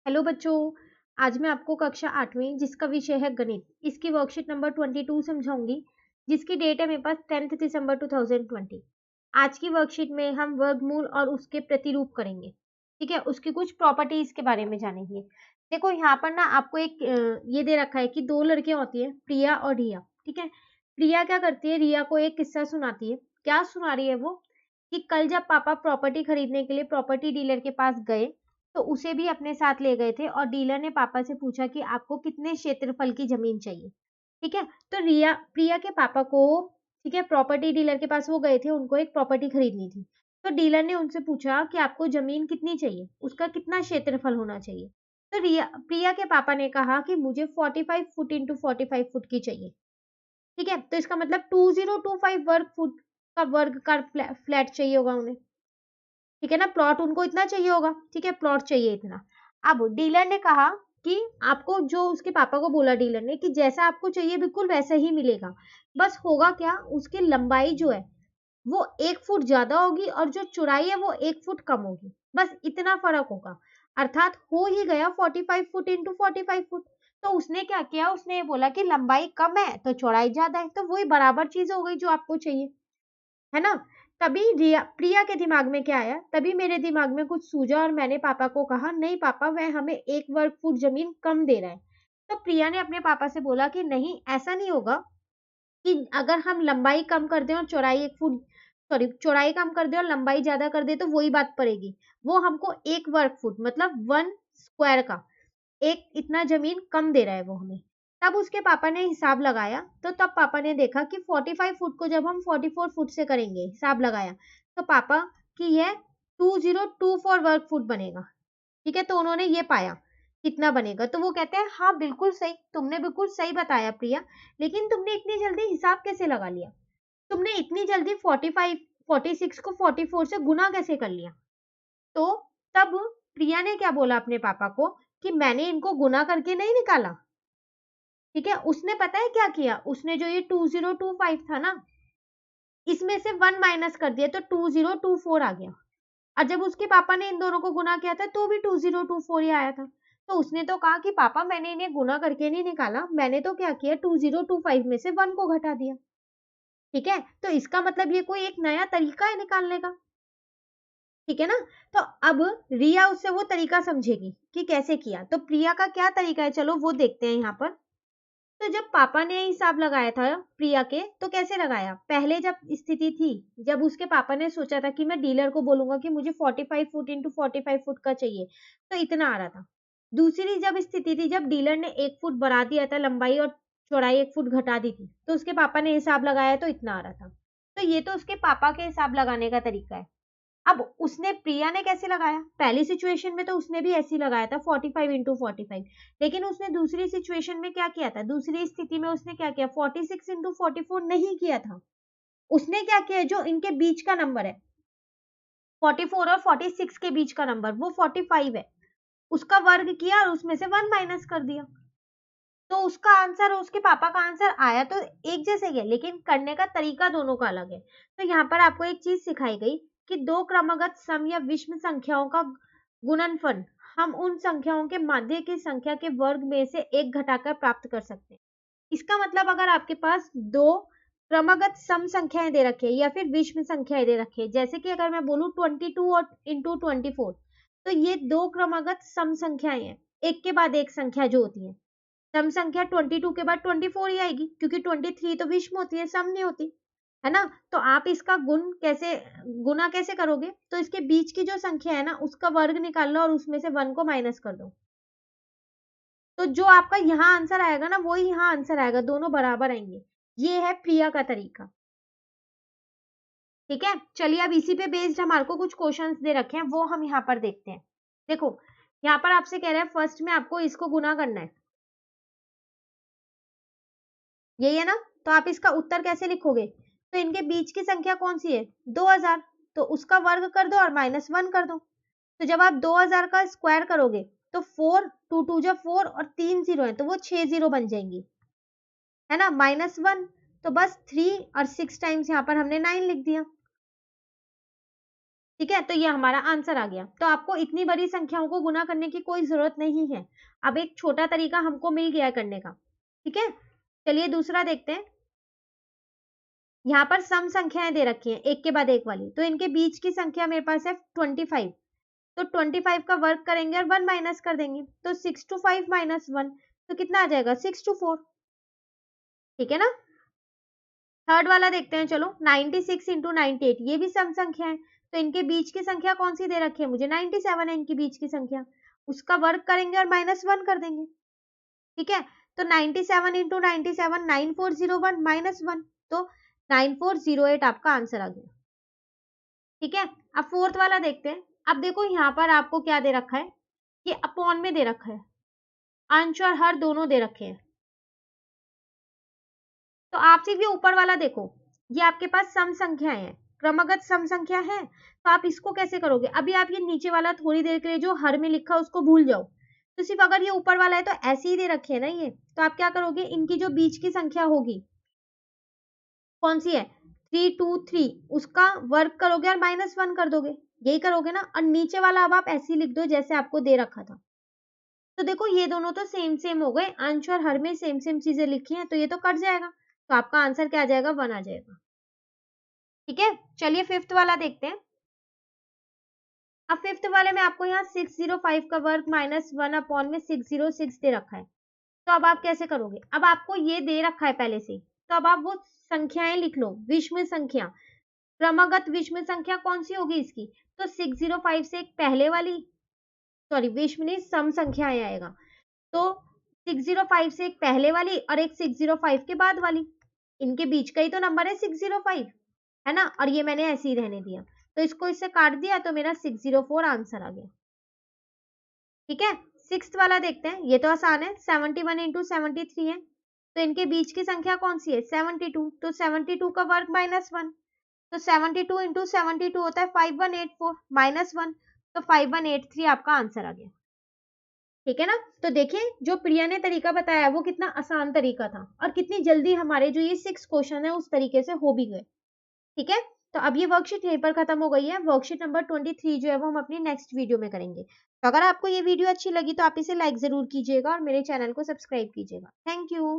Hello बच्चों, आज मैं आपको कक्षा 8वीं जिसका विषय है गणित, इसकी वर्कशीट नंबर 22 समझाऊंगी, जिसकी डेट है मेरे पास 10 दिसंबर 2020। आज की वर्कशीट में हम वर्गमूल और उसके प्रतिरूप करेंगे। ठीक है, उसकी कुछ प्रॉपर्टीज के बारे में जानेंगे। देखो यहाँ पर ना आपको एक ये दे रखा है कि दो लड़कियां होती है, प्रिया और रिया। ठीक है, प्रिया क्या करती है, रिया को एक किस्सा सुनाती है। क्या सुना रही है वो, कि कल जब पापा प्रॉपर्टी खरीदने के लिए प्रॉपर्टी डीलर के पास गए तो उसे भी अपने साथ ले गए थे और डीलर ने पापा से पूछा कि आपको कितने क्षेत्रफल की जमीन चाहिए। ठीक है, तो प्रिया के पापा को, ठीक है, प्रॉपर्टी डीलर के पास वो गए थे, उनको एक प्रॉपर्टी खरीदनी थी। तो डीलर ने उनसे पूछा कि आपको जमीन कितनी चाहिए, उसका कितना क्षेत्रफल होना चाहिए। तो प्रिया के पापा ने कहा कि मुझे 45 फुट इंटू 45 फुट की चाहिए। ठीक है, तो इसका मतलब 2025 वर्ग फुट का वर्ग का फ्लैट चाहिए होगा उन्हें। ठीक है ना, प्लॉट उनको इतना चाहिए होगा। ठीक है, प्लॉट चाहिए इतना। अब डीलर ने कहा कि आपको, जो उसके पापा को बोला डीलर ने, कि जैसा आपको चाहिए बिल्कुल वैसा ही मिलेगा, बस होगा क्या, उसकी लंबाई जो है वो 1 फुट ज्यादा होगी और जो चौड़ाई है वो 1 फुट कम होगी, बस इतना फर्क होगा। अर्थात हो ही गया 45 फुट इंटू 45 फुट। तो उसने क्या किया, उसने ये बोला कि लंबाई कम है तो चौड़ाई ज्यादा है, तो वही बराबर चीज हो गई जो आपको चाहिए, है ना। तभी प्रिया के दिमाग में क्या आया, तभी मेरे दिमाग में कुछ सूझा और मैंने पापा को कहा, नहीं पापा, वह हमें 1 वर्ग फुट जमीन कम दे रहा है। तो प्रिया ने अपने पापा से बोला कि नहीं, ऐसा नहीं होगा, कि अगर हम लंबाई कम कर दें और चौड़ाई 1 फुट, सॉरी, चौड़ाई कम कर दे और लंबाई ज्यादा कर दे तो वही बात पड़ेगी। वो हमको 1 वर्ग फुट मतलब 1 स्क्वायर का एक इतना जमीन कम दे रहा है वो हमें। तब उसके पापा ने हिसाब लगाया, तो तब पापा ने देखा कि 45 फुट को जब हम 44 फुट से करेंगे, हिसाब लगाया, तो पापा कि यह 2024 वर्ग फुट बनेगा। ठीक है, तो उन्होंने ये पाया कितना बनेगा, तो वो कहते हैं हाँ बिल्कुल सही, तुमने बिल्कुल सही बताया प्रिया, लेकिन तुमने इतनी जल्दी हिसाब कैसे लगा लिया, तुमने इतनी जल्दी 46 को 44 से गुना कैसे कर लिया। तो तब प्रिया ने क्या बोला अपने पापा को, कि मैंने इनको गुना करके नहीं निकाला। ठीक है, उसने पता है क्या किया, उसने जो ये 2025 था ना, इसमें से 1 माइनस कर दिया तो 2024 आ गया। और जब उसके पापा ने इन दोनों को गुना किया था तो भी 2024 ही आया था। तो उसने तो कहा कि पापा मैंने इन्हें गुना करके नहीं निकाला, मैंने तो क्या किया, 2025 में से 1 को घटा दिया। ठीक है, तो इसका मतलब ये कोई एक नया तरीका है निकालने का। ठीक है ना। तो अब रिया उससे वो तरीका समझेगी कि कैसे किया, तो प्रिया का क्या तरीका है, चलो वो देखते हैं यहाँ पर। तो जब पापा ने हिसाब लगाया था प्रिया के, तो कैसे लगाया, पहले जब स्थिति थी, जब उसके पापा ने सोचा था कि मैं डीलर को बोलूंगा कि मुझे 45 फुट इंटू 45 फुट का चाहिए, तो इतना आ रहा था। दूसरी जब स्थिति थी, जब डीलर ने 1 फुट बढ़ा दिया था लंबाई और चौड़ाई 1 फुट घटा दी थी, तो उसके पापा ने हिसाब लगाया तो इतना आ रहा था। तो ये तो उसके पापा के हिसाब लगाने का तरीका है। अब उसने, प्रिया ने कैसे लगाया, पहली सिचुएशन में तो उसने भी ऐसे ही लगाया था 45 इंटू 45, लेकिन उसने दूसरी सिचुएशन में क्या किया था, दूसरी स्थिति में उसने क्या किया, 46 इंटू 44 नहीं किया था। उसने क्या किया, जो इनके बीच का नंबर है 44 और 46 के बीच का नंबर वो 45 है, उसका वर्ग किया और उसमें से 1 माइनस कर दिया। तो उसका आंसर, उसके पापा का आंसर आया तो एक जैसे ही है, लेकिन करने का तरीका दोनों का अलग है। तो यहाँ पर आपको एक चीज सिखाई गई कि दो क्रमागत सम या विषम संख्याओं का गुणनफल हम उन संख्याओं के माध्य की संख्या के वर्ग में से एक घटाकर प्राप्त कर सकते हैं। इसका मतलब अगर आपके पास दो क्रमागत सम संख्याएं दे रखी है या फिर विषम संख्याएं दे रखी है, जैसे कि अगर मैं बोलूं 22 और इंटू 24, तो ये दो क्रमागत सम संख्याएं हैं, एक के बाद एक संख्या जो होती है। सम संख्या 22 के बाद 24 ही आएगी, क्योंकि 23 तो विषम होती है, सम नहीं होती, है ना। तो आप इसका गुना कैसे करोगे, तो इसके बीच की जो संख्या है ना, उसका वर्ग निकाल लो और उसमें से 1 को माइनस कर दो। तो जो आपका यहाँ आंसर आएगा ना, वही यहाँ आंसर आएगा, दोनों बराबर आएंगे। ये है प्रिया का तरीका। ठीक है, चलिए अब इसी पे बेस्ड हमारे को कुछ क्वेश्चंस दे रखे हैं, वो हम यहाँ पर देखते हैं। देखो यहाँ पर आपसे कह रहे हैं, फर्स्ट में आपको इसको गुना करना है, यही है ना। तो आप इसका उत्तर कैसे लिखोगे, तो इनके बीच की संख्या कौन सी है, 2000, तो उसका वर्ग कर दो और -1 कर दो। तो जब आप 2000 का स्क्वायर करोगे तो 4, 2 2 जा 4 और 3 जीरो है, तो वो 6 जीरो बन जाएंगी, है ना, -1, तो बस 3 और 6 टाइम्स यहाँ पर हमने 9 लिख दिया। ठीक है, तो ये हमारा आंसर आ गया। तो आपको इतनी बड़ी संख्याओं को गुना करने की कोई जरूरत नहीं है, अब एक छोटा तरीका हमको मिल गया करने का। ठीक है, चलिए दूसरा देखते हैं। यहाँ पर सम संख्याएं दे रखी हैं एक के बाद एक वाली, तो इनके बीच की संख्या मेरे पास है 25। तो 25 का वर्क करेंगे और 1 माइनस कर देंगे, तो 6 to 5 माइनस 1, तो कितना आ जाएगा 6 to 4। ठीक है ना। थर्ड वाला देखते हैं, चलो 96 इंटू 98, ये भी सम संख्या है, तो इनके बीच की संख्या कौन सी दे रखी है मुझे, 97 है इनके बीच की संख्या, उसका वर्क करेंगे और -1 कर देंगे। ठीक है, तो 97 इंटू 97 9401 -1, तो 9408 आपका आंसर आ गया। ठीक है, अब फोर्थ वाला देखते हैं। अब देखो यहाँ पर आपको क्या दे रखा है, ये अपॉन में दे रखा है, अंश और हर दोनों दे रखे हैं। तो आप सिर्फ ये ऊपर वाला देखो, ये आपके पास सम संख्याएं हैं, क्रमगत सम संख्या है, तो आप इसको कैसे करोगे, अभी आप ये नीचे वाला थोड़ी देर के लिए जो हर में लिखा उसको भूल जाओ, तो सिर्फ अगर ये ऊपर वाला है तो ऐसे ही दे रखे है ना ये, तो आप क्या करोगे, इनकी जो बीच की संख्या होगी कौन सी है 323, उसका वर्क करोगे और -1 कर दोगे, यही करोगे ना। और नीचे वाला अब आप ऐसे ही लिख दो जैसे आपको दे रखा था। तो देखो ये दोनों तो सेम सेम हो गए, अंश और हर में सेम सेम चीजें लिखी हैं, तो ये तो कट जाएगा, तो आपका आंसर क्या आ जाएगा 1 आ जाएगा। ठीक है, चलिए फिफ्थ वाला देखते हैं। अब फिफ्थ वाले में आपको यहाँ 605 का वर्ग -1 अपॉन में 606 दे रखा है, तो अब आप कैसे करोगे, अब आपको ये दे रखा है पहले से, तो अब आप वो संख्याएं लिख लो, विषम संख्या, क्रमगत विषम संख्या कौन सी होगी इसकी, तो 605 से एक पहले वाली, सॉरी विषम नहीं सम संख्याएं आएगा, तो 605 से एक पहले वाली और एक 605 के बाद वाली, इनके बीच का ही तो नंबर है 605, है ना, और ये मैंने ऐसे ही रहने दिया, तो इसको इससे काट दिया तो मेरा 604 आंसर आ गया। ठीक है, सिक्स्थ वाला देखते हैं, ये तो आसान है, 71 इंटू 73 है, तो इनके बीच की संख्या कौन सी है 72, तो 72 का वर्ग -1, तो 72 इंटू 72 होता है 5184 -1, तो 5183 आपका आंसर आ गया। ठीक है ना, तो देखिए जो प्रिया ने तरीका बताया वो कितना आसान तरीका था, और कितनी जल्दी हमारे जो ये 6 क्वेश्चन है उस तरीके से हो भी गए। ठीक है, तो अब ये वर्कशीट यहीं पर खत्म हो गई है, वर्कशीट नंबर 23 जो है वो हम अपनी नेक्स्ट वीडियो में करेंगे। तो अगर आपको ये वीडियो अच्छी लगी तो आप इसे लाइक जरूर कीजिएगा और मेरे चैनल को सब्सक्राइब कीजिएगा। Thank you.